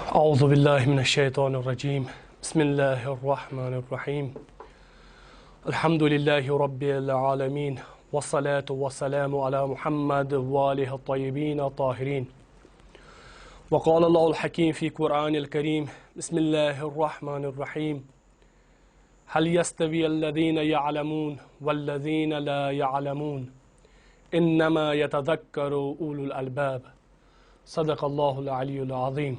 أعوذ بالله من الشيطان الرجيم بسم الله الرحمن الرحيم الحمد لله رب العالمين والصلاة والسلام على محمد وآله الطيبين الطاهرين وقال الله الحكيم في قرآن الكريم بسم الله الرحمن الرحيم هل يستوي الذين يعلمون والذين لا يعلمون إنما يتذكر أولو الألباب صدق الله العلي العظيم.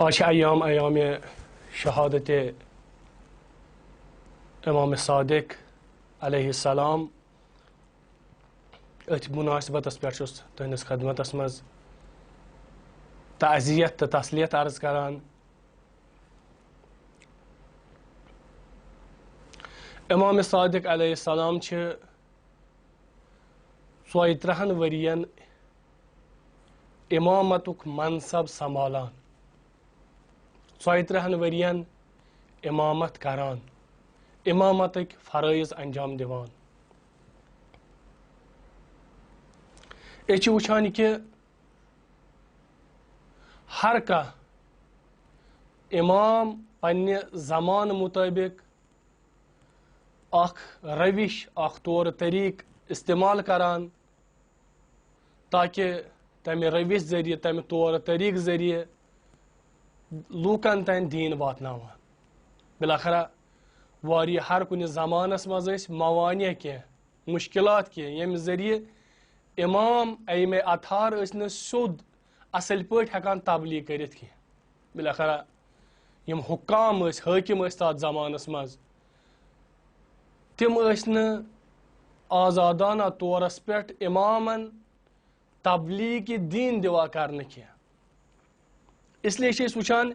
آج ایام شہادت امام صادق علیہ السلام ات مناسبتس پہ تہندس خدمتس مز تعزیت تو تسلیت عرض کران. امام صادق علیہ السلام 34 ورین امامتک منصب سنبھالان، 34 ورین امامت کران، امامتک فرائض انجام دیوان. یہ وچھان کہ ہر امام پنہ زمان مطابق اخ روش اخ طور طریق استعمال کران تاکہ تمہ روش ذریعہ تمہ طور طریق ذریعہ لوکن تین دین واتناوان. بلاخرہ واری ہر کن زمانس مز موانع کی مشکلات کی یم ذریعہ امام ایم اطہار نا سیود اصل پٲٹھۍ ہیکان تبلیغ کرت کی. بلاخرہ یم حکام حاکم تات زمانس مز تم آزادانہ طورس پہ امامن تبلیغ دین دوا کرنے کی. اس لیے وچان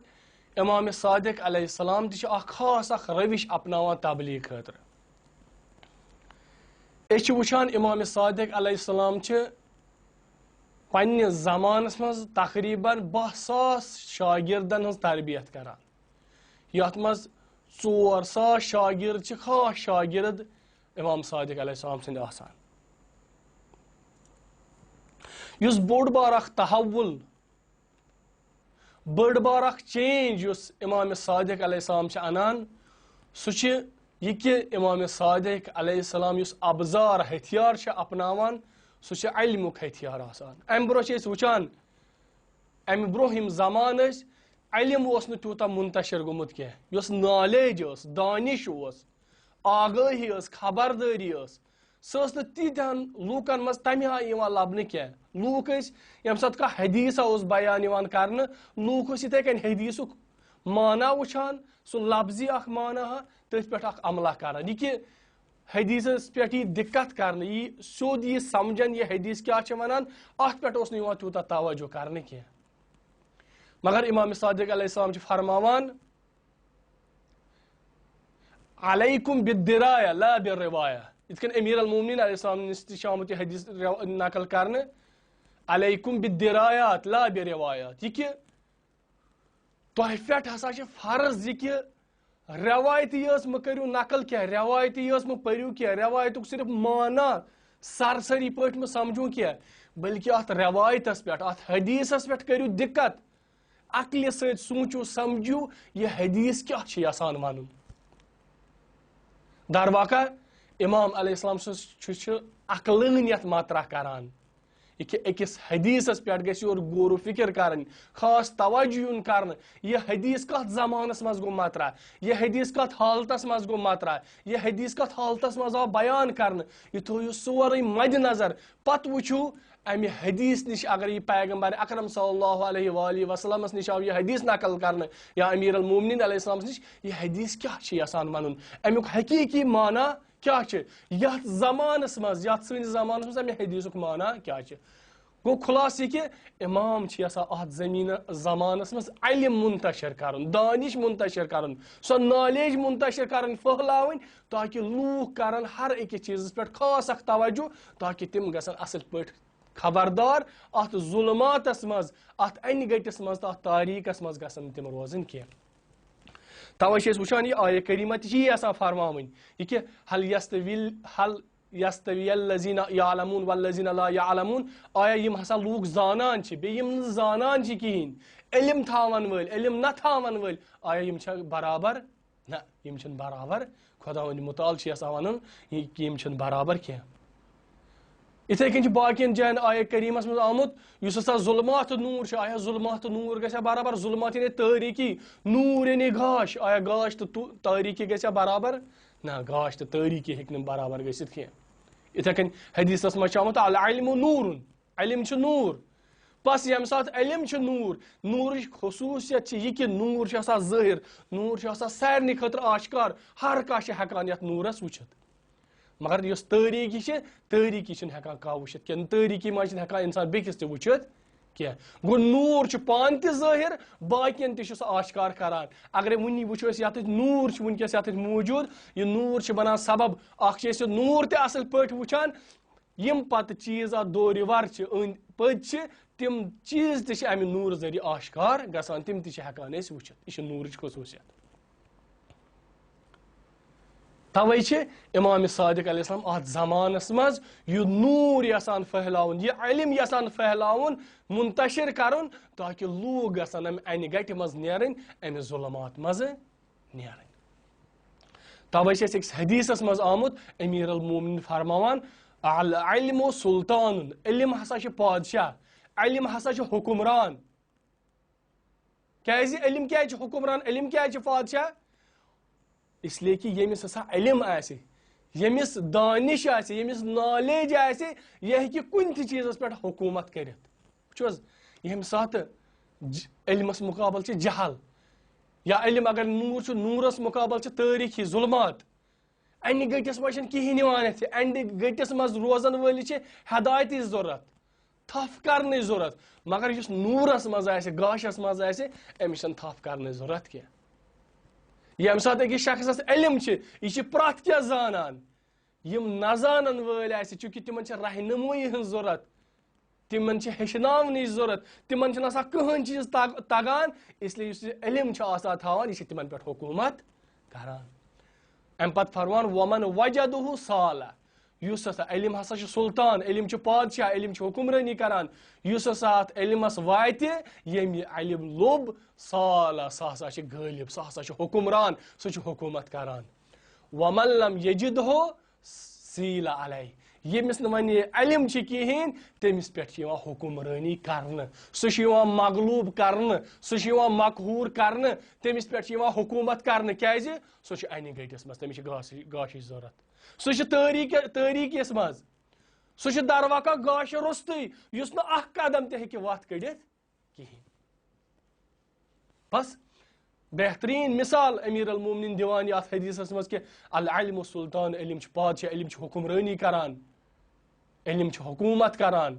امام صادق علیہ السلام خاص روش اپناوان تبلیغ خاطر. وچان امام صادق علیہ السلام پنہ زمانس مز تقریباً 10,000 شاگردن ہز تربیت کران، یت مز 4,000 شاگرد خاص شاگرد امام صادق علیہ السلام سند آسان. یس بوڑ بار اخ تحول بڑ بار اخ چینج یس امام صادق علیہ السلام انان سہ یہ کہ امام صادق علیہ السلام یس ابزار ہتھیار اپناوان سہ علمک ہتھیار آسان. ام برہ وچان ام برہم زمان علم نہ تیوتا منتشر گومت کی، یس نالیج دانش آگاہی خبرداری سہ تیتہن لوکن مز تمہ آئی لبنہ کی. لوک یم سات کا حدیث بیان کرنے لوک اتھے کن حدیثک معنی وچھان سہ لفظی اخ معنی تھی پہ عملہ کران. یہ کہ حدیثس پہ یہ دقت کرنے یہ سیود یہ سمجھن یہ حدیث کیا ونان ات پہ تیوتا توجہ کرنے کی. مگر امام صادق علیہ السلام فرماوان علیکم بالدرایہ لا بالروایہ. اتھ کن امیر المومنین علیہ السلام نش آمت یہ حدیث نقل کرنے علیکم بالدرایات لا بالروایات. یہ کہ تہ پہ ہسا فرض یہ کہ روایتی مکرو نقل کی، روایتی پریو کی، روایتک صرف معنی سرسری پٲٹھۍ مہ سمجھو کی، بلکہ ات روایتس پہ ات حدیثس پہ کرو دقت، عقل ست سوچو سمجھو یہ حدیث کیا یسان ون. در واقع امام علیہ السلام عقلانیت مطرح کران یہ کہ اکس حدیثس پہ گھس غور و فکر کرن، خاص توجہ یون کرن یہ حدیث کت زمانس مز گو مطرح، یہ حدیث کت حالتس مز گو مطرح، یہ حدیث کت حالتس مز آو بیان کرن. یہ تھو سورے مد نظر پت وچھو امہ حدیث نش اگر یہ پیغمبر اکرم صلی اللہ علیہ وآلہ وسلم نش آو یہ حدیث نقل کرنے یا امیر المومنین علیہ السلام نش یہ حدیث کیا یسان ون، امیک حقیقی معنی کیا یت زمانس مز یت سنس زمانس مز امہ حدیثک معنی کیا گو. خلاص یہ کہ امام یسان ات زمین زمانس مز علم منتشر کرن، دانش منتشر کرن، سو نالیج منتشر کرن پھہلاون تاکہ لوک کرن ہر اکس چیز پہ خاص اخ توجہ تاکہ تم گژھن اصل پٲٹھۍ خبردار ات ظلماتس مز ات ان گٹس مز ات تاریکس مز گژھن تم روزن کی. توے وچھان یہ آیہ کریمہ تہ فرماون یہ کہ حل یستوی الذین یعلمون والذین لا یعلمون آیا یم ہسا لوگ زانان چھ بے یم زانان چھ کہین علم تھاون ول علم نہ تھاون ول آیا یم چھ برابر نہ یم چھن برابر خدا وند متعال چھ یسا ونن کہ یم چھن برابر کی اتھے کن باقین جائن آیا کریمس مز آمت اس ہسا ظلمات نور آیا ظلمات نور گھا برابر ظلمات یعنی تاریکی نور یعنی گاش آیا گاش تو تاریکی گھا برابر نہ گاش تو تاریکی ہیکن برابر گھت کی اتھے کن حدیثس مز آمت العلم نور علم چھ نور بس یم سات علم چھ نور نورچ خصوصیت یہ کہ نور چھ آسان ظاہر نور چھ آسان سارنی خاطر آشکار ہر کانٛہہ چھ ہیکان یتھ نورس وچھت مگر یس تاریکی چھن ہیکان کانٛہہ وچھت کی تاریکی مز چھن ہیکان انسان بیکس تہ وچھت کی گو نور چھ پان تہ ظاہر باقین تہ چھ آشکار کران اگر ونی وچھو یت نور چھ ونکس یت موجود یہ نور چھ بنان سبب اخ چھ نور تہ اصل پٲٹھۍ وچھان یم پتہ چیز ات دور ور چھ پٔتۍ چھ تم چیز تہ امہ نور ذریعہ آشکار گژھان تم تہ ہیکان أسۍ وچھت یہ نورچ خصوصیت توے چھ امام صادق علیہ السلام ات زمانس مز یہ نور یسان پھہلاون یہ علم یسان پھہلاون منتشر کرن تاکہ لوگ گژھن انہ گٹہ مز نیرن امہ ظلمات مز نیرن توے چھ أکس حدیثس مز آمت امیر المومنین فرماوان العلم سلطان علم ہسا چھ بادشاہ علم ہسا چھ حکمران کیازِ علم کیا چھ حکمران علم کیا چھ بادشاہ اس لیے کہ یمس ہسا علم آسہِ یمس دانش آسہِ یمس نالیج آسہِ یہ ہیکہِ کُنہِ تہِ چیزس پٮ۪ٹھ حکومت کٔرِتھ وٕچھو حظ ییٚمہِ ساتہٕ علمس مقابل چھِ جہل یا علم اگر نور چھُ نورس مقابل چھِ تٲریٖخی ظلمات انہِ گٔٹِس منٛز چھنہٕ کِہیٖنۍ یِوان اَتھِ انہِ گٔٹِس منٛز روزن وٲلِس چھِ ہدایتٕچ ضروٗرت تھپھ کرنٕچ ضروٗرت مگر یُس نورس منٛز آسہِ گاشس منٛز آسہِ أمِس چھنہٕ تھپھ کرنٕچ ضروٗرت کینٛہہ ییٚمہِ ساتہٕ أکِس شخصس علم چھِ یہِ چھِ پرٛٮ۪تھ کینٛہہ زانان یِم نہ زانن وٲلۍ آسہِ چوٗنٛکہِ تِمن چھِ رہنمٲیی ہٕنٛز ضروٗرت تِمن چھِ ہیٚچھناونٕچ ضروٗرت تِمن چھُنہٕ آسان کٕہٕنۍ چیٖز تگان اسلیے یُس یہِ علم چھُ آسان تھاوان یہِ چھِ تِمن پٮ۪ٹھ حکوٗمت کران امہِ پتہٕ فرمان ومن وجدہ صالح یُس ہسا علم ہسا چھُ سلطان علم چھُ بادشاہ علم چھُ حکمرٲنی کران یُس ہسا اتھ علمس واتہِ ییٚمۍ یہِ علم لوٚب صالح سُہ ہسا چھُ غٲلب سُہ ہسا چھُ حکمران سُہ چھُ حکوٗمت کران ومن لم یجدہ سیٖل علیہ ییٚمِس نہٕ وۄنۍ یہِ علم چھِ کِہیٖنۍ تٔمِس پٮ۪ٹھ چھِ یِوان حکمرٲنی کرنہٕ سُہ چھُ یِوان مغلوٗب کرنہٕ سُہ چھُ یِوان مقہوٗر کرنہٕ تٔمِس پٮ۪ٹھ چھِ یِوان حکوٗمت کرنہٕ کیازِ سُہ چھُ انہِ گٔٹِس منٛز تٔمِس چھِ گاشٕچ ضروٗرت سُہ چھُ تٲریٖکِس منٛز سُہ چھُ دروکا گاشہٕ روٚستُے یُس نہٕ اکھ قدم تہِ ہیٚکہِ وتھ کٔڑِتھ کِہیٖنۍ بس بہترین مثال امیر المومنین دِوان یتھ حدیثس منٛز کہ العلم سلطان علم چھُ بادشاہ علم چھُ حکمرٲنی کران علم چھُ حکوٗمت کران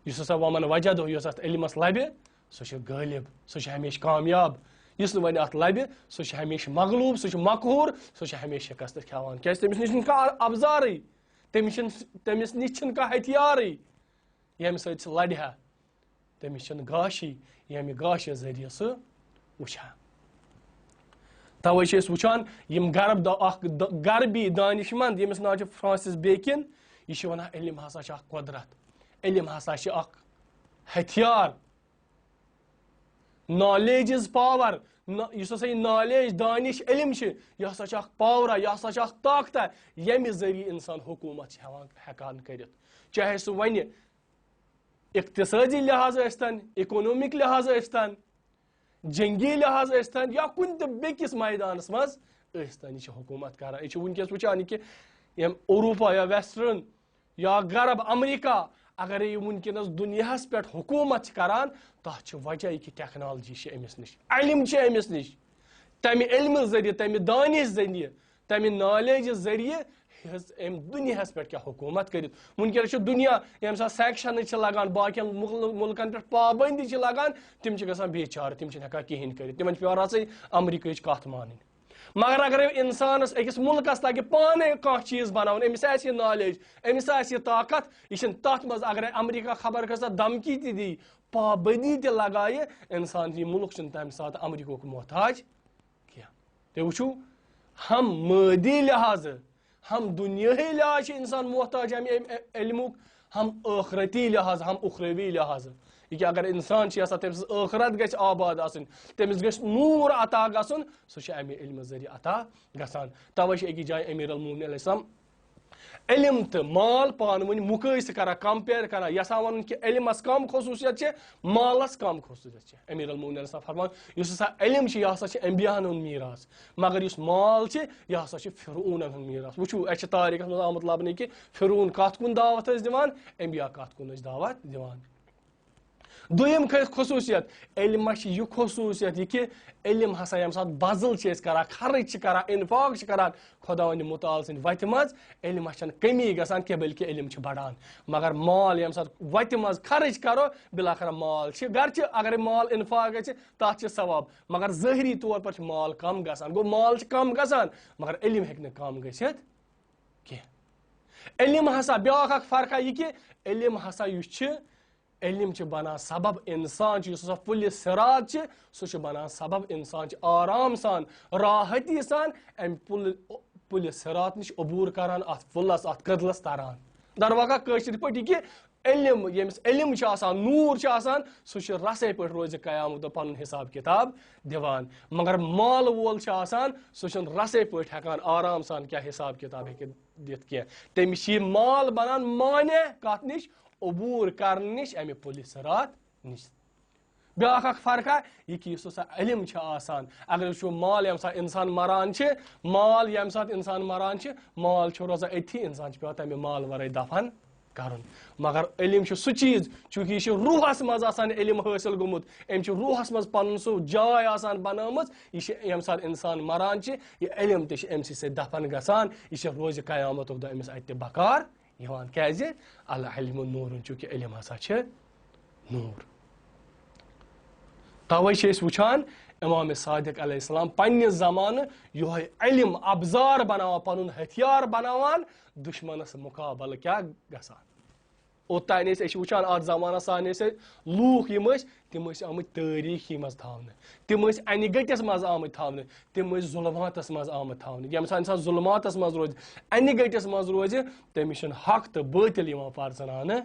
یُس ہسا ومن وجدہ یُس اتھ علمس لبہِ سُہ چھُ غٲلب سُہ چھُ ہمیشہٕ کامیاب یُس نہٕ وۄنۍ اتھ لبہِ سُہ چھُ ہمیشہٕ مغلوٗب سُہ چھُ مقہوٗر سُہ چھُ ہمیشہٕ شکست کھٮ۪وان کیازِ تٔمِس نِش چھُنہٕ کانٛہہ ابزارٕے تٔمِس نِش چھُنہٕ کانٛہہ ہتھیارٕے ییٚمہِ سۭتۍ سُہ لڑِ ہا تٔمِس چھُنہٕ گاشٕے ییٚمہِ گاشہٕ ذٔریعہٕ سُہ وٕچھِ ہا توے چھِ أسۍ وٕچھان یِم اکھ غربی دانش مند ییٚمِس ناو چھُ فرانسس بیکن یہِ چھُ ونان علم ہسا چھُ اکھ قۄدرت علم ہسا چھُ اکھ ہتھیار نالیج از پاور یُس ہسا یہِ نالیج دانش علم چھِ یہِ ہسا چھُ اکھ پاورا یہِ ہسا چھُ اکھ طاقتہ ییٚمہِ ذٔریعہٕ انسان حکوٗمت چھِ ہٮ۪کان کٔرِتھ چاہے سُہ وۄنۍ اقتصٲدی لحاظ ٲسۍتن اِکونومک لحاظ ٲسۍتن جنگی لحاظ ٲسۍتن یا کُنہِ تہِ بیٚکِس میدانس منٛز ٲسۍتن یہِ چھِ حکوٗمت کران یہِ چھِ وٕنکیٚس وٕچھان یہِ کہِ یِم اوروپا یا ویسٹرن یا غرب امریکہ اگر یہِ وٕنکیٚنس دُنیاہس پٮ۪ٹھ حکوٗمت چھِ کران تتھ چھُ وجہ یہِ کہِ ٹیکنالوجی چھِ أمِس نِش علم چھِ أمِس نِش تمہِ علمہٕ ذٔریعہٕ تمہِ دانش ذٔریعہٕ تمہِ نالیج ذٔریعہٕ أمۍ دُنیاہس پٮ۪ٹھ کیٛاہ حکوٗمت کٔرِتھ وٕنکیٚنس چھُ دُنیا ییٚمہِ ساتہٕ سیکشنٕز چھِ لگان باقین مُلکن پٮ۪ٹھ پابنٛدی چھِ لگان تِم چھِ گژھان بے چارٕ تِم چھِنہٕ ہٮ۪کان کِہینۍ کٔرِتھ تِمن چھِ پیٚوان رژٕے امریکہٕچ کتھ مانٕنۍ مگر اگر انسانس أکِس مُلکس تگہِ پانے کانٛہہ چیٖز بناوُن أمِس آسہِ یہِ نالیج أمِس آسہِ یہِ طاقت یہِ چھُنہٕ تتھ منٛز اگرے امریکہ خبر کۭژاہ دھمکی تہِ دی پابنٛدی تہِ لگایہِ انسان یہِ مُلک چھُنہٕ تمہِ ساتہٕ امریکہُک محتاج کینٛہہ تُہۍ وٕچھِو ہم مٲدی لحاظہٕ ہم دنیاہی لحاظ انسان محتاج علمک ہم ٲخرتی لحاظ ہم اخروی لحاظ یہ اگر انسان تمس ٲخرت گژھِ آباد آسن تمس گژھِ نور عطا گژھن سہ امہ علم ذریعہ عطا گژھان توے أکِس جایہِ امیر المومنین علیہ السلام علم تو مال پان ون مقایسہ کران کمپیر کران یسان ون کہ علمس کم خصوصیت مالس کم خصوصیت امیر المومنین علیہ السلام فرمان اس ہسا علم یہ ہسا انبیاءن ہند میراث مگر اس مال یہ ہسا فرعونن ہند میراث وچھو اس تاریخس مز آمت لبنہ کہ فرعون کت کن دعوت دِوان انبیاء کت کن دعوت دِوان دویم خصوصیت علمس یہ خصوصیت یہ کہ علم ہسا یم سات بزل کران خرچ کران انفاق کران خدا ون متعال سند وتہ مز علمس چھنہ کمی گژھان کی بلکہ علم بڑھان مگر مال یم سات وتہ مز خرچ کرو بلاخر مال گرچہ اگر مال انفاق گژھِ تات ثواب مگر ظاہری طور پر مال کم گژھان گو مال کم گژھان مگر علم ہیکہ نہ کم گژھِتھ کی علم ہسا بیاکھ اکھ فرقہ یہ کہ علم ہسا یہ علم بنان سبب انسان سا پل صراط سہ بنان سبب انسان آرام سان راحتی سان ام پل صراط نش عبور کران ات پلس ات کدلس تران در واقع کشر پہ کہ علم یمس علم نور سہ رسے پہ روز قیامت پن حساب کتاب دیوان مگر مال وول سہ رسے پہ ہیکان آرام سان کیا حساب کتاب دت کی تمس مال بنان مانع کت نش عبور کرنے نش امہ پل صراط نش بیاکھ اکھ فرقہ یہ کہ اس علم آسان اگر وچھو مال یم سات انسان مران مال یم سات انسان مران مال روزان اتھی انسان پیوان تمہ مال ورائے دفن کرن مگر علم سہ چیز چونکہ یہ روحس مز علم حاصل گومت ام روحس مز پن سہ جائے آسان بنامت یہ یم سات انسان مران یہ علم تہ ام سی دفن گژھان یہ روز قیامت دہ امس اتہ بکار یوان کیازِ العلم نور چونکہ علم ہسا نور توے اس وچھان امام صادق علیہ السلام پنہ زمانہ یہ علم ابزار بناوان پن ہتھیار بناوان دشمنس مقابل کیا گژھان اوتان وچھان ات زمانہ سانے لوک تم آمت تاریخی مز تھاونہ تم انہ گٹس مز آمت تھاونہ تم ظلماتس مز آمت تھاونہ یم سات انسان ظلماتس مز روز انہ گٹس مز روز تمس حق تو باطل پرزنانہ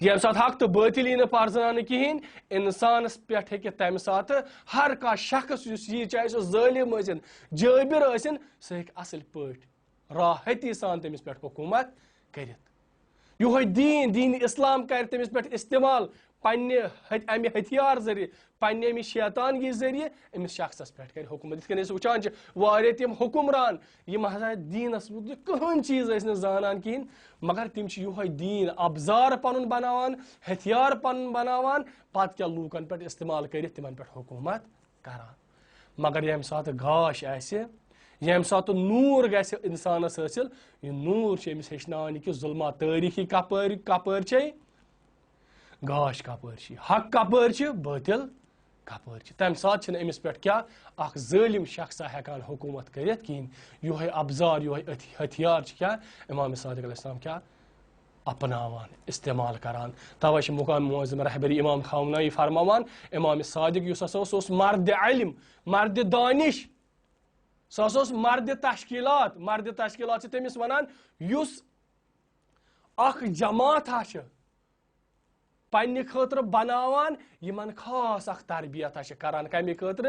یم سات حق تو باطل ی پرزنانہ کہین انسانس پہ ہیکہ تمہ سات ہر کھانا شخص یہ چاہے سہ ظالم ٲسِن جٲبِر ٲسِن سہ ہیکہ اصل پٲٹھۍ راحتی سان تمس پہ حکومت کرتھ یہ دین اسلام کر تمس پہ استعمال پنہ امہ ہتھیار ذریعہ پنہ امہ شیطانگی ذریعہ امس شخصس پہ کر حکومت یتھ کن وچان واریاہ تم حکمران یم ہسا دینس متعلق کہین چیز ٲسۍ زانان کہین مگر تم یہ دین ابزار پن بناوان ہتھیار پن بناوان پتہ کیا لوکن پہ استعمال کرتھ تمن پہ حکومت کران مگر یم سات گاش آسہ یم سات نور گژھِ انسانس حٲصل یہ نور امس ہیچناوان کہ ظلمات تاریخی کپر گاش کپر حق کپر باطل کپر تمہ سات امس پہ کیا اخ ظالم شخصا ہیکان حکومت کرت کہین یہ ابزار یہ ہتھیار کیا امام صادق علیہ السلام کیا اپناوان استعمال کران توے مقام معظم رہبری امام خامنائی فرماوان امام صادق اس ہسا مرد علم مرد دانش سہ مرد تشکیلات تمس ونان یس اخ جماعت پنہ خاطر بناوان یمن خاص اخ تربیت کران کمہ خاطر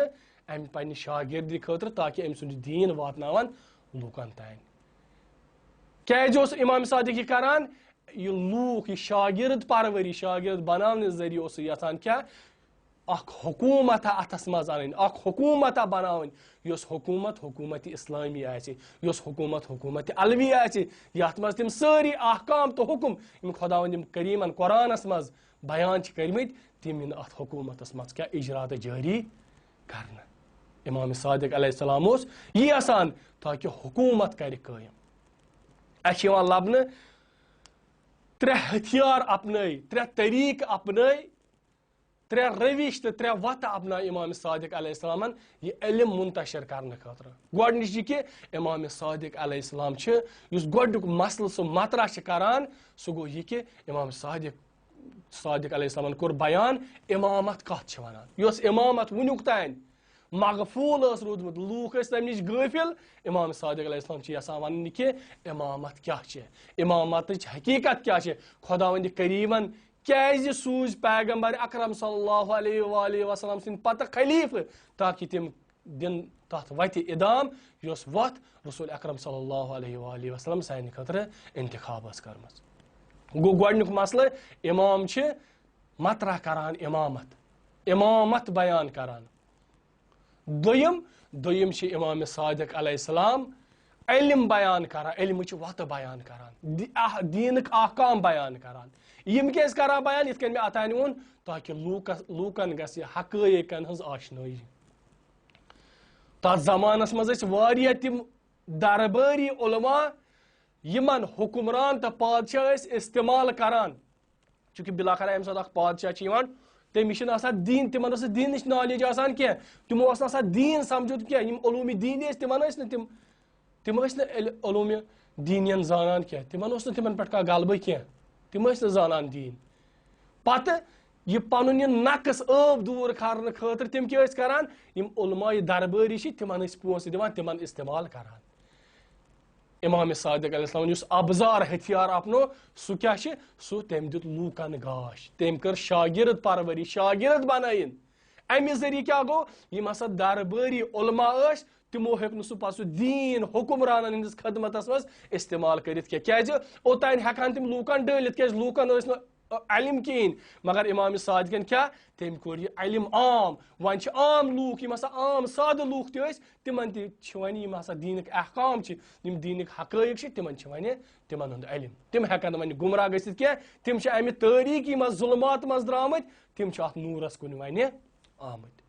ام پنہ شاگردی خاطر تاکہ ام سند دین واتناوان لوکن تین کیاز امام صادق یہ کران یہ لوک یہ شاگرد پروری شاگرد بنانے ذریعہ اس یژھان کیا اخ حکومت اتس مز ان اخ حکومت بناون یس حکومت اسلامی یس حکومت علوی یت مز تم ساری احکام تو حکم یم خدا وند کریمن قرآنس مز بیان کرمت تم ات حکومتس مز کیا اجرات جاری کرنا امام صادق علیہ السلام یہ آسان تاکہ حکومت کر قائم اس لبنہ ترے ہتھیار اپنائی ترے طریق اپنائی ترے روش تو ترے وت اپنا امام صادق علیہ السلام یہ علم منتشر کرنے خاطر گۄڈنِچ یہ کہ امام صادق علیہ السلام اس گۄڈنیُک مسئلہ سہ مطرح کران سہ گو یہ کہ امام صادق علیہ السلام کور بیان امامت کت ونان یس امامت ونیُک تین مغفول روٗدمُت لوٗکھ ٲسۍ تَمہِ نِش غٲفِل امام صادق علیہ السلام چھِ یژھان وَنُن کہِ اِمامت کیٛاہ چھِ اِمامتٕچ حقیٖقت کیٛاہ چھِ خۄداوندِ کریٖمن کیٛازِ سوٗزۍ پیغمبر اکرم صلی اللہ علیہ وآلہ وسلم سٕنٛدۍ پتہٕ خلیٖفہٕ تاکہِ تِم دِن تتھ وتہِ اِدام یۄس وتھ رسول اکرم صلی اللہ علیہ وآلہ وسلم سانہِ خٲطرٕ انتخاب ٲس کٔرمٕژ گوٚو گۄڈنیُک مسلہٕ امام چھِ مطرح کران امامت بیان کران دوٚیِم چھِ امام صادق علیہ السلام علم بیان کران علمٕچ وتہٕ بیان کران دیٖنٕکۍ احکام بیان کران یِم کیٛازِ کران بیان یِتھ کٔنۍ مےٚ اوٚتانۍ ووٚن تاکہِ لوٗکن گژھِ حقٲیقن ہٕنٛز آشنٲیی تتھ زمانس منٛز ٲسۍ واریاہ تِم دربٲری علما یِمن حکمران تہٕ پادشاہ ٲسۍ استعمال کران چوٗنٛکہِ بِلاخر ییٚمہِ ساتہٕ اکھ پادشاہ چھُ یِوان تٔمِس چھِنہٕ آسان دیٖن تِمن ٲس نہٕ دیٖنٕچ نالیج آسان کینٛہہ تِمو اوس نہٕ آسان دیٖن سمجھُت کینٛہہ یِم علوٗمِ دیٖنی ٲسۍ تِمن ٲسۍ نہٕ تِم ٲسۍ نہٕ علوٗمِ دیٖنین زانان کینٛہہ تِمن اوس نہٕ تِمن پٮ۪ٹھ کانٛہہ غلبہٕ کینٛہہ تِم ٲسۍ نہٕ زانان دیٖن پتہٕ یہ پنُن یہ نقص ٲب دوٗر کرنہٕ خٲطرٕ تِم کیٛاہ ٲسۍ کران یِم علماء دربٲری چھِ تِمن ٲسۍ پونٛسہٕ دِوان تِمن استعمال کران امام صادق علیہ السلام یُس ابزار ہتھیار اپنو سُہ کیٛاہ چھِ سُہ تٔمۍ دیُت لوٗکن گاش تٔمۍ کٔر شاگرد پرؤری شاگرد بنٲیِن امہِ ذٔریعہٕ کیٛاہ گوٚو یِم ہسا دربٲری علما ٲسۍ تِمو ہیوٚک نہٕ سُہ پتہٕ سُہ دیٖن حُکمرانن ہٕنٛدِس خدمتس منٛز استعمال کٔرِتھ کینٛہہ کیٛازِ اوٚتانۍ ہٮ۪کہٕ ہن تِم لوٗکن ڈٲلِتھ کیٛازِ لوٗکن ٲسۍ نہٕ علم کِہیٖنۍ مگر امام صادقن کیٛاہ تٔمۍ کوٚر یہِ علم عام وۄنۍ چھِ عام لوٗکھ یِم ہسا عام سادٕ لوٗکھ تہِ ٲسۍ تِمن تہِ چھِ وۄنۍ یِم ہسا دیٖنٕکۍ احکام چھِ یِم دیٖنٕکۍ حقٲیق چھِ تِمن چھِ وۄنۍ تِمن ہُنٛد علم تِم ہٮ۪کن نہٕ وۄنۍ گمراہ گٔژھِتھ کینٛہہ تِم چھِ امہِ تٲریٖکی منٛز ظُلمات منٛز درٛامٕتۍ تِم چھِ اتھ نوٗرس کُن وۄنۍ آمٕتۍ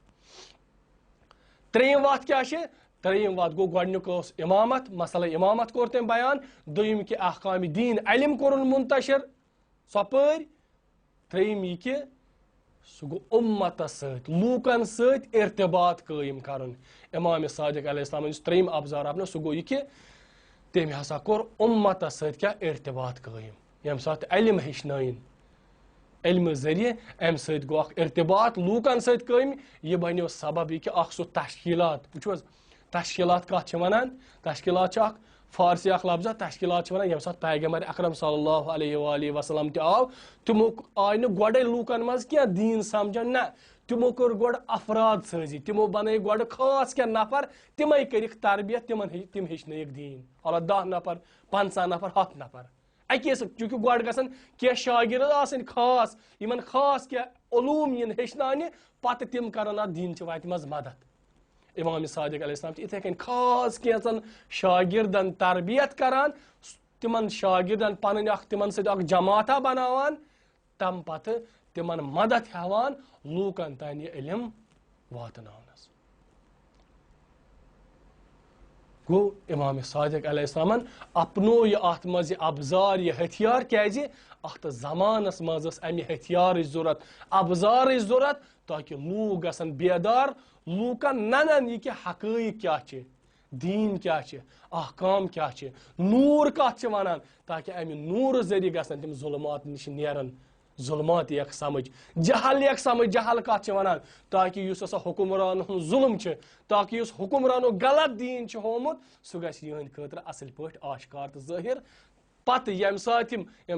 ترٛیٚیِم وتھ کیٛاہ چھِ ترٛیٚیِم وتھ گوٚو گۄڈنیُک اوس امامت مسلہٕ امامت کوٚر تٔمۍ بیان دوٚیِم کہِ احکامِ دیٖن علم کوٚرُن منتشر ژۄپٲرۍ ترٛیٚیِم یہِ کہِ سُہ گوٚو اُمتس سۭتۍ لوٗکن سۭتۍ ارتباط قٲیِم کرُن امام صادق علیہ السلام یُس ترٛیٚیِم ابزار اپنو سُہ گوٚو یہِ کہِ تٔمۍ ہسا کوٚر اُمتس سۭتۍ کیٛاہ ارتباط قٲیِم ییٚمہِ ساتہٕ علم ہیٚچھنٲیِن علمہٕ ذٔریعہٕ امہِ سۭتۍ گوٚو اکھ ارتباط لوٗکن سۭتۍ قٲیِم یہِ بنیو سبب یہِ کہِ اکھ سُہ تشکیٖلات وٕچھو حظ تشکیٖلات کتھ چھِ ونان تشکیٖلات چھُ اکھ فارسی اکھ لفظا تشکیٖلات چھِ ونان ییٚمہِ ساتہٕ پیغمبر اکرم صلی اللہ علیہ وآلہ وسلم تہِ آو تِمو آیہِ نہٕ گۄڈے لوٗکن منٛز کینٛہہ دیٖن سمجھن نہ تِمو کٔر گۄڈٕ افراد سٲزی تِمو بنٲے گۄڈٕ خاص کینٛہہ نفر تِمے کٔرِکھ تربیت تِم ہیٚچھنٲیِکھ دیٖن اللہ 10 نفر 50 نفر 100 نفر اکی چوٗنٛکہِ گۄڈٕ گژھن کینٛہہ شاگرد آسٕنۍ خاص یِمن خاص کینٛہہ علوٗم یِن ہیٚچھناونہِ پتہٕ تِم کرن اتھ دیٖنچہِ وتہِ منٛز مدد امام صادق علیہ السلام چھِ یِتھے کٔنۍ خاص کینٛژن شاگردن تربیت کران تِمن شاگردن پنٕنۍ اکھ تِمن سۭتۍ اکھ جماعتا بناوان تمہِ پتہٕ تِمن مدد ہٮ۪وان لوٗکن تام یہِ علم واتناونس گوٚو امام صادق علیہ السلامن اپنو یہِ اتھ منٛز یہِ ابزار یہِ ہتھیار کیٛازِ اتھ زمانس منٛز ٲس امہِ ہتھیارٕچ ضوٚرتھ ابزارٕچ ضوٚرتھ تاکہِ لوٗکھ گژھن بیدار لوٗکن ننن یہِ کہِ حقٲیق کیٛاہ چھِ دیٖن کیٛاہ چھِ احکام کیٛاہ چھِ نوٗر کتھ چھِ ونان تاکہِ امہِ نوٗرٕ ذٔریعہٕ گژھن تِم ظُلمات نِش نیرن ظُلمات یِیَکھ سمجھ جہل یِیَکھ سمجھ جہل کتھ چھِ ونان تاکہِ یُس ہسا حُکمرانن ہُنٛد ظُلم چھُ تاکہِ یُس حُکمرانو غلط دیٖن چھُ ہومُت سُہ گژھِ یِہنٛدِ خٲطرٕ اصٕل پٲٹھۍ آشکار تہٕ ظٲہِر پتہٕ ییٚمہِ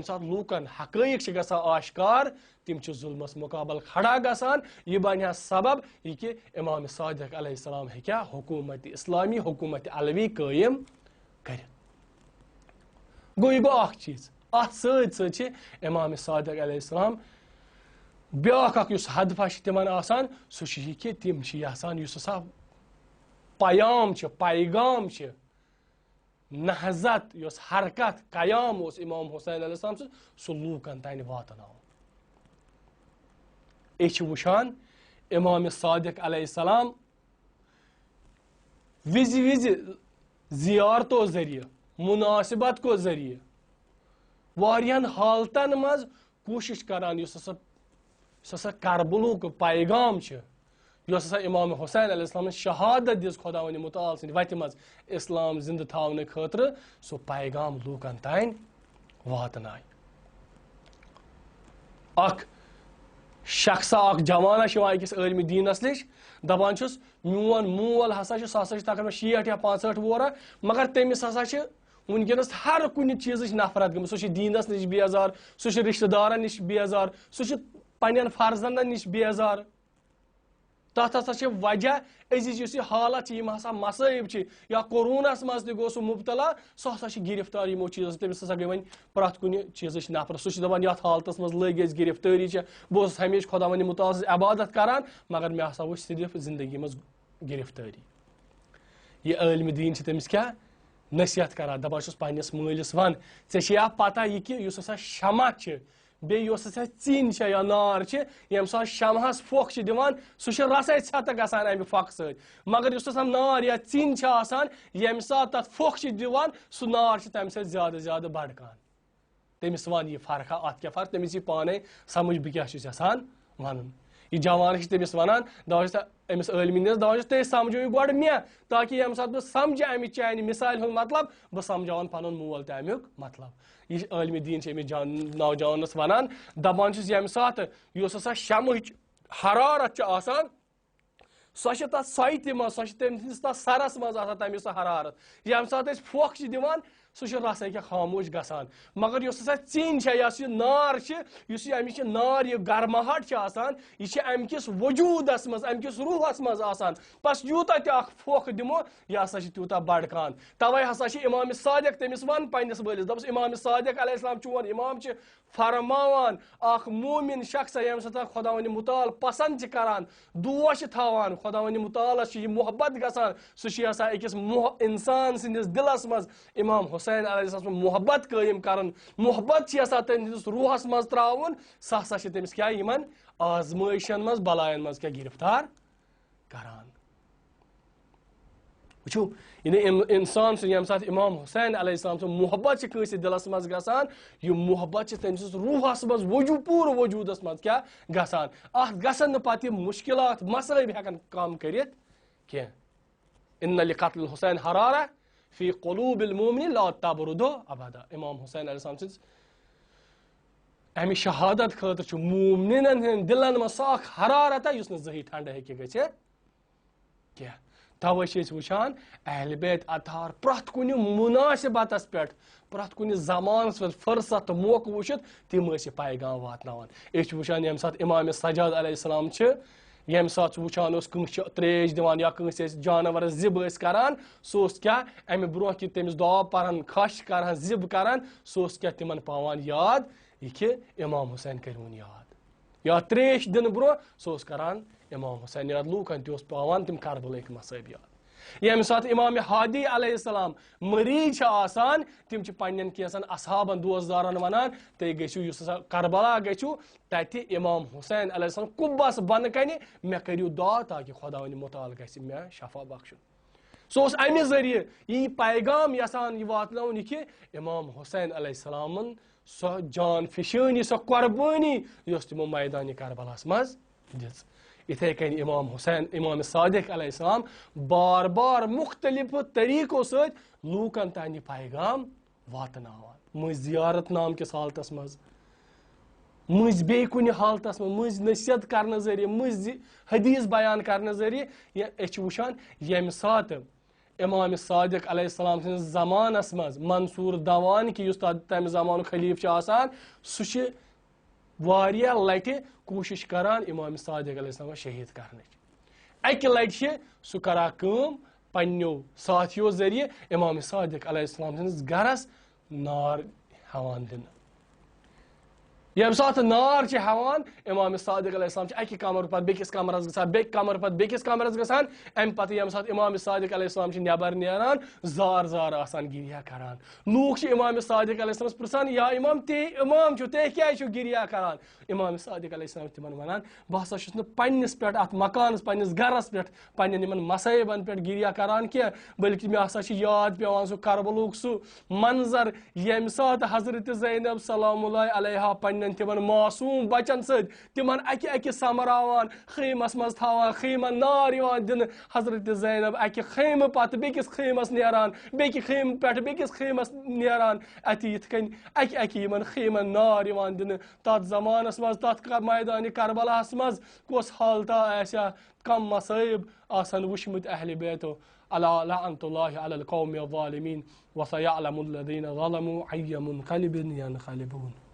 ساتہٕ لوٗکن حقٲیق چھِ گژھان آشکار تِم چھِ ظُلمس مُقابل کھڑا گژھان یہِ بنہِ ہا سبب یہِ کہِ امام صادق علیہ السلام ہیٚکہِ ہا حکوٗمت اسلامی حکوٗمت علوی قٲیِم کٔرِتھ گوٚو یہِ گوٚو اکھ چیٖز اتھ سۭتۍ سۭتۍ چھِ امام صادق علیہ السلام بیاکھ اکھ یُس ہدفہ چھِ تِمن آسان سُہ چھُ یہِ کہِ تِم چھِ یژھان یُس ہسا پیام چھِ پیغام چھِ نہضت یۄس حرکت قیام اوس امام حسین علیہ السلام سُہ لوٗکن تانۍ واتناوُن أسۍ چھِ وٕچھان امام صادق علیہ السلام وِزِ وِزِ زیارتو ذٔریعہٕ مُناسبت ذٔریعہٕ واریاہن حالتن منٛز کوٗشش کران یُس ہسا کربلُک پیغام چھِ یۄس ہسا امام حسین علیہ السلامن شہادت دِژ خۄداوندِ مُتعال سٕنٛدِ وتہِ منٛز اسلام زندٕ تھاونہٕ خٲطرٕ سُہ پیغام لوٗکن تانۍ واتنایہِ اکھ شخصا اخ جوانہ أکِس عالمِ دیٖنس نِش دپان چھُس میون مول ہسا چھُ سُہ ہسا چھُ تقریباً 60 یا 65 وُہرا مگر تٔمِس ہسا چھِ وٕنکیٚنس ہر کُنہِ چیٖزٕچ نفرت گٔمٕژ سُہ چھُ دیٖنس نِش بیزار سُہ چھُ رشتہٕ دارن نِش بیزار سُہ چھُ پننٮ۪ن فرزندن نِش بیزار تتھ ہسا چھِ وجہ أزِچ یُس یہِ حالت چھِ یِم ہسا مسٲیب چھِ یا کوروٗناہس منٛز تہِ گوٚو سُہ مُبتلا سُہ ہسا چھِ گرفتار یِمو چیٖزو تٔمِس ہسا گٔے وۄنۍ پرٛٮ۪تھ کُنہِ چیٖزٕچ نفرت سُہ چھُ دپان یتھ حالتس منٛز لٔگۍ أسۍ گرفتٲری چھےٚ بہٕ اوسُس ہمیشہِ خۄداوندِ مُتعال سٕنٛز عبادت کران مگر مےٚ ہسا وٕچھ صرف زندگی منٛز گرفتٲری یہِ عٲلمہِ دیٖن چھِ تٔمِس کیٛاہ نصیحت کران دپان چھُس پننِس مٲلِس ون ژےٚ چھے یا پتہ یہِ کہِ یُس ہسا شمع چھِ بیٚیہِ یۄس ہسا ژِنۍ چھےٚ یا نار چھِ ییٚمہِ ساتہٕ شمہس پھۄکھ چھِ دِوان سُہ چھِ رسے ژھٮ۪تہٕ گژھان امہِ پھۄکھٕ سۭتۍ مگر یُس ہسا نار یا ژِنۍ چھِ آسان ییٚمہِ ساتہٕ تتھ پھۄکھ چھِ دِوان سُہ نار چھِ تمہِ سۭتۍ زیادٕ زیادٕ بڑکان تٔمِس ون یہِ فرقا اتھ کیٛاہ فرق تٔمِس یی پانے سمجھ بہٕ کیٛاہ چھُس یژھان ونُن یہِ جوان چھِ تٔمِس ونان دپان چھُس أمِس عٲلمہِ دیٖنس دپان چھُس تُہۍ سمجھٲیِو گۄڈٕ مےٚ تاکہِ ییٚمہِ ساتہٕ بہٕ سمجھِ امہِ چانہِ مثالہِ ہُنٛد مطلب بہٕ سمجھاوان پنُن مول تہِ امیُک مطلب یہِ چھِ عٲلمہِ دیٖن چھِ أمِس نوجوانس ونان دپان چھُس ییٚمہِ ساتہٕ یۄس ہسا شمہٕچ حرارت چھِ آسان سۄ چھِ تتھ سۄیتہِ منٛز سۄ چھِ تٔمۍ سٕنٛدِس تتھ سرس منٛز آسان تمِچ سۄ حرارت ییٚمہِ ساتہٕ أسۍ پھۄکھ چھِ دِوان سُہ چھُ رسا کینٛہہ خاموش گژھان مگر یۄس ہسا ژِنۍ چھےٚ یۄس یہِ نار چھِ یُس یہِ امِچ یہِ نار یہِ گرماہٹ چھِ آسان یہِ چھِ امہِ کِس وجوٗدس منٛز امہِ کِس روحس منٛز آسان بس یوٗتاہ تہِ اکھ پھۄکھ دِمو یہِ ہسا چھِ تیوٗتاہ بڑکان توے ہسا چھِ امامِ صادق تٔمِس ون پننِس مٲلِس دپُس امامِ صادق علیہ السلام چون امام چھِ فرماوان اکھ موٗمِن شخصا ییٚمہِ ساتہٕ خۄداوندِ مُتعال پسنٛد چھِ کران دوس چھِ تھاوان خۄداوندِ مُتعالس چھِ یہِ محبت گژھان سُہ چھِ یژھان أکِس انسان سٕنٛدِس دِلس منٛز امام حسین علیہ السلام محبت قٲیِم کرُن محبت چھِ یژھان تٔمۍ سٕنٛدِس روحس منٛز تراوُن سُہ ہسا چھِ تٔمِس کیٛاہ یِمن آزمٲیشن منٛز بلاین منٛز کیٛاہ گرفتار کران وٕچھو یعنی انسان سُنٛد ییٚمہِ ساتہٕ امام حسین علیہ السلام سُنٛد محبت چھِ کٲنٛسہِ دِلس منٛز گژھان یہِ محبت چھِ تٔمۍ سٕنٛدِس روحس منٛز پوٗرٕ وجوٗدس منٛز کیٛاہ گژھان اتھ گژھن نہٕ پتہٕ یِم مُشکلات مسٲیب ہٮ۪کن کم کٔرِتھ کینٛہہ اِنَّ لِقَتلِ الحُسین حرارہ فی قلوٗب المومنِیٖن لا تبرُدُ ابدا امام حسین علیہ السلام سٕنٛز امہِ شہادت خٲطرٕ چھُ مومنِنن ہٕنٛدٮ۪ن دِلن منٛز سۄ اکھ حرارتا یُس نہٕ زٕہٕنۍ ٹھنڈٕ ہیٚکہِ گٔژھِتھ کینٛہہ توے چھِ أسۍ وٕچھان اہلِ بیت اطہار پرٛٮ۪تھ کُنہِ مُناسِبتس پٮ۪ٹھ پرٛٮ۪تھ کُنہِ زمانس پٮ۪ٹھ فٕرست تہٕ موقعہٕ وٕچھِتھ تِم ٲسۍ یہِ پیغام واتناوان أسۍ چھِ وٕچھان ییٚمہِ ساتہٕ امامِ سجاد علیہ السلام چھِ ییٚمہِ ساتہٕ سُہ وٕچھان اوس کٲنٛسہِ چھِ تریش دِوان یا کٲنٛسہِ ٲسۍ جانورس زِب ٲسۍ کران سُہ اوس کیٛاہ امہِ برونٛہہ کہِ تٔمِس دعا پران کھش کران زِب کران سُہ اوس کیٛاہ تِمن پاوان یاد یہِ کہِ امام حسین کٔرۍوُن یاد یا تریش دِنہٕ برونٛہہ سُہ اوس کران امام حسین یاد لوٗکن تہِ اوس پاوان تِم کربلٕکۍ مسٲیب یاد ییٚمہِ ساتہٕ امامِ ہادی علیہ السلام مریٖض چھِ آسان تِم چھِ پننٮ۪ن کینٛژن اصحابن دوستدارن ونان تُہۍ گٔژھِو یُس ہسا کربلا گٔژھِو تتہِ امام حسین علیہ السلام قُبس بۄنہٕ کنہِ مےٚ کٔرِو دعا تاکہِ خۄداوندِ مُتعال گژھِ مےٚ شفا بخشُن سُہ اوس امہِ ذٔریعہٕ یہِ پیغام یژھان یہِ واتناوُن یہِ کہِ امام حسین علیہ السلامن سۄ جان فِشٲنی سۄ قۄربٲنی یۄس تِمو میدانہِ کربلاہس منٛز دِژ یِتھے کٔنۍ امام حسین امامِ صادق علیہ السلام بار بار مختلف طریٖقو سۭتۍ لوٗکن تانۍ یہِ پیغام واتناوان مٔنٛزۍ زیارت نام کِس حالتس منٛز مٔنٛزۍ بیٚیہِ کُنہِ حالتس منٛز مٔنٛزۍ نصیحت کرنہٕ ذٔریعہٕ مٔنٛزۍ حدیٖث بیان کرنہٕ ذٔریعہٕ یا أسۍ چھِ وٕچھان ییٚمہِ ساتہٕ امامِ صادق علیہ السلام سٕنٛدِس زمانس منٛز منصوٗر دوانکی یُس تمہِ زمانُک خلیٖف چھُ آسان سُہ چھِ واریاہ لٹہِ کوٗشش کران امامِ صادق علیہ السلامس شہیٖد کرنٕچ اکہِ لٹہِ چھِ سُہ کران کٲم پننیو ساتھیو ذٔریعہٕ امامِ صادق علیہ السلام سٕنٛدِس گرس نار ہٮ۪وان دِنہٕ ییٚمہِ ساتہٕ نار چھِ ہٮ۪وان امامِ صادق علیہ السلام چھِ اکہِ کمرٕ پتہٕ بیٚکِس کمرس گژھان بیٚکہِ کمرٕ پتہٕ بیٚکِس کمرس گژھان امہِ پتہٕ ییٚمہِ ساتہٕ امامِ صادق علیہ السلام چھِ نٮ۪بر نیران زار زار آسان گِریا کران لوٗکھ چھِ امامِ صادق علیہ السلامس پرژھان یا امام تُہۍ امام چھِو تُہۍ کیٛازِ چھِو گِریا کران امامِ صادق علیہ السلام چھِ تِمن ونان بہٕ ہسا چھُس نہٕ پننِس پٮ۪ٹھ اتھ مکانس پننِس گرس پٮ۪ٹھ پننٮ۪ن یِمن مصٲیبن پٮ۪ٹھ گِریا کران کینٛہہ بٔلکہِ مےٚ ہسا چھِ یاد پیٚوان سُہ کربلُک سُہ منظر ییٚمہِ ساتہٕ حضرتِ زینب سلام اللہ علیہا پننٮ۪ن پنن تمن معصوم بچن ست تمن اکہ سمراوان خیمس مز تھاوان خیمن نار یوان دن حضرت زینب اکہ خیمہ پتہ بیکس خیمس نیران بیکہ خیمہ پٹھ بیکس خیمس نیران اتہ یتھ کن اکہ یمن خیمن نار یوان دن تات زمانس مز تات میدان کربلاہس مز کس حالتا آسیا کم مصائب آسن وشمت اہل بیتو الا لعنت اللہ علی القوم الظالمین وسيعلم الذين ظلموا أي منقلب ينقلبون.